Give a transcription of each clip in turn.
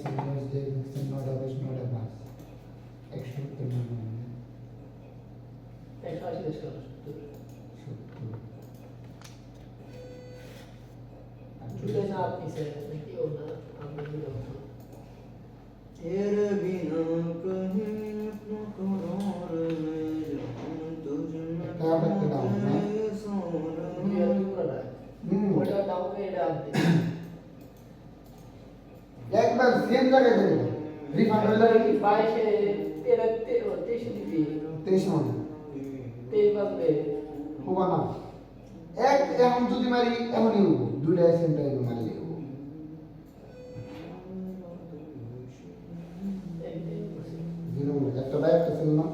Seniors যে নটা বেশ নটা বাস 170 মানে 180 দেশ কত 70 जुटे ना आप इसे नहीं होना आप नहीं होना तेरे बिना कहीं अपना करार मैं जाऊं तुझ में सोना ये पूरा है बड़ा नाम में डाल दे একবার সেম জায়গায় দেবে রিফান্ড হলে की 22 23 দিবি 23 মানে 23 বাজবে হবা না এক এখন যদি মারি এমনই হবো দুইটা সেম টাইমে মারলে হবো দিন একটা বাইক তো ছিল না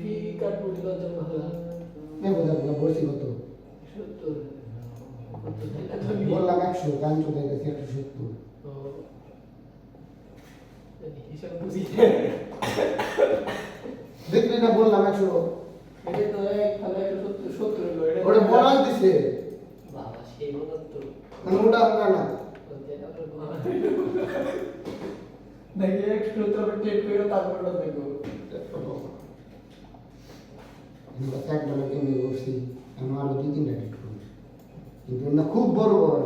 ফি কাট বলি কত ভালো দেখো দেখো বলছি কত 70 বললাম 100 গান চলে গেছে 170 হিসাব বুঝি দেখলি না বললাম 100 এটা তো এক তাহলে 70 হলো এটা ওটা বোনাস দিছে বাবা সেই বোনাস তো মানে ওটা আমরা না দেখি একটু তো টেট করে তারপর দেখো $1 কিনে বসছি আমি আরো 2-3টা রেট করবো কিন্তু না খুব বড় বড়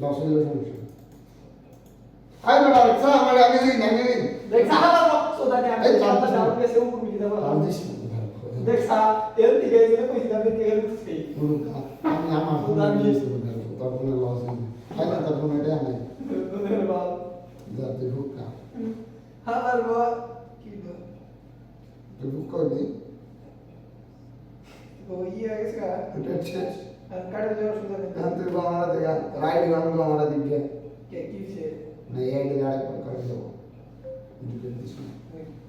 লস হয়ে যাবে সমস্যা আই না আচ্ছা আমার আগে দিন দেখ সাহাবা সোদা কে আমি জানতা না আপনি সে উপর মিলে দাও আর দিস দেখ সা এর দিকে গেলে কই যাবে কে লুকছে পুরো আমি আমার পুরো দিয়েছি তখন লস হয়ে যায় না তখন এটা আমি তোদের বাপ যাতে ঢুকা আমার বাবা কি তো ঢুক করবি ও ইয়ে গেছে কা এটা শেষ আর কাটে যাওয়ার সুযোগ নেই আমি তো আমরা দেখা রাইড গান আমরা দিকে কে কিছে না এই গাড়ি পর করে দেবো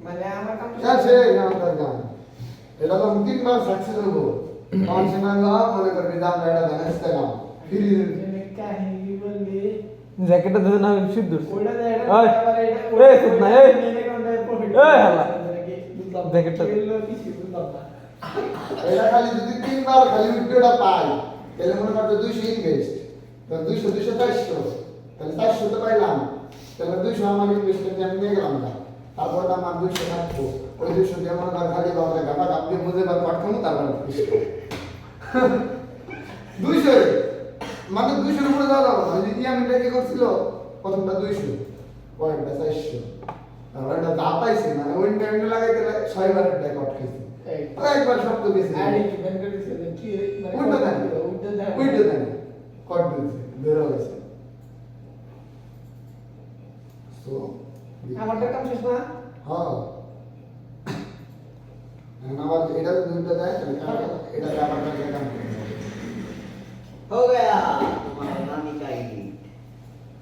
মানে আমার কাম স্যার সে আমাদের গান এটা তো 3বার সাকসেস হবো পাঁচ না মনে করবি দাম এটা জানাস তাই ফিরি কাহিনী বললি জ্যাকেটটা দিতে না সিদ্ধ ওইটা দে ওই, এটা এই, চুপ না, এই। প্রফিট এই, হালা। জ্যাকেটটা দে। খেললো কিছু বুঝলাম না এটা খালি যদি 3বার খালি উইকেটটা পাই তাহলে মনে করবে 200 ইনভেস্ট তো 200 400 তাহলে 400 তো পাইলাম তাহলে 200 আমার ইনভেস্ট করতে আমি নিয়ে গেলাম না তারপর আমার 200 থাকবো ওই 200 দিয়ে মনে কর খালি বাবা গাটা আপনি বুঝে বার পাঠানো তারপর 200 মানে 200 এর উপরে যাওয়া যাবে না যদি আমি কি করছিল প্রথমটা 200 পরেরটা 400 তারপর এটা যা পাইছে মানে ওই টাইমটা লাগাইতে 6 বার রেকর্ড খাইছে একবার শব্দ গেছে আরে কি বেন করে দিছে কি উল্টো দেন উল্টো দেন উল্টো দেন কট দিয়েছে বের হয়েছে তো আমারটা কাম শেষ না হ্যাঁ এখন আবার এটা দুইটা দেয় তাহলে এটা আবার কাজ কাম করতে হবে हो गया तुम्हारा नानी का एडिट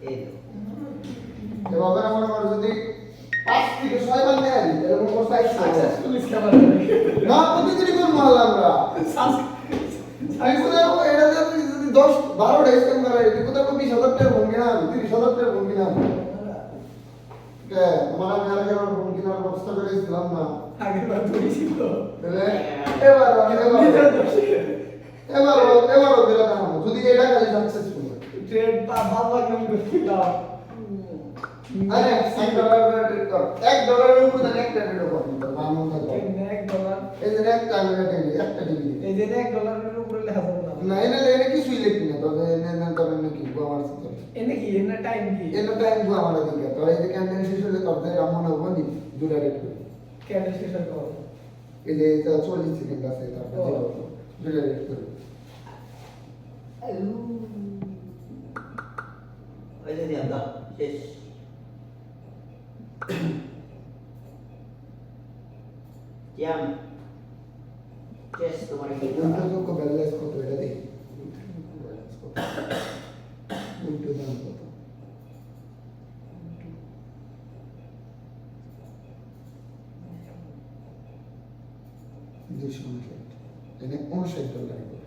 ये लो এভাবে মনে করো যদি 5 থেকে 6 বার নেন তাহলে মনে করো 400 সাকসেসফুল ইসকাবার না প্রতিদিনই করবো আমরা আমি কোথায় এটা যদি 10-12টা স্ক্যাম করে এটা কোথায় 20,000 টাকা ভঙ্গি না 30,000 টাকা ভঙ্গি না তোমার আমি আর আগে ফোন কেনার ব্যবস্থা করে দিলাম না আগের বার ধরেছিল তাহলে এবার বেলা দেখাবো যদি এটা খালি সাকসেসফুল ট্রেড বাদ লাগলাম করছিলাম আরে $1 ট্রেড কর $1 উপরে দেন একটা ট্রেড কর বামন থাকবে $1 এই যে একটা আমি একটা টিভি এই যে $1 উপরে লেখা যাবে না না এনে কিছুই লিখবি না তবে এনে তবে নাকি আমার সাথে এনে কি এনে টাইম কি এনে টাইম গো আমার দিকে তো এই যে ক্যান্ডেল শেষ হলে তবে রামন হবে নি দুটা রেট করে কেন শেষ করব এই যে এটা 40 সেকেন্ড আছে তারপর দুটা রেট করে वैसे दिया था शेष क्या चेस तुम्हारी की উল্টো যোগ ব্যালেন্স কত এটা দেখি উল্টো দাম কত $259 এনে $59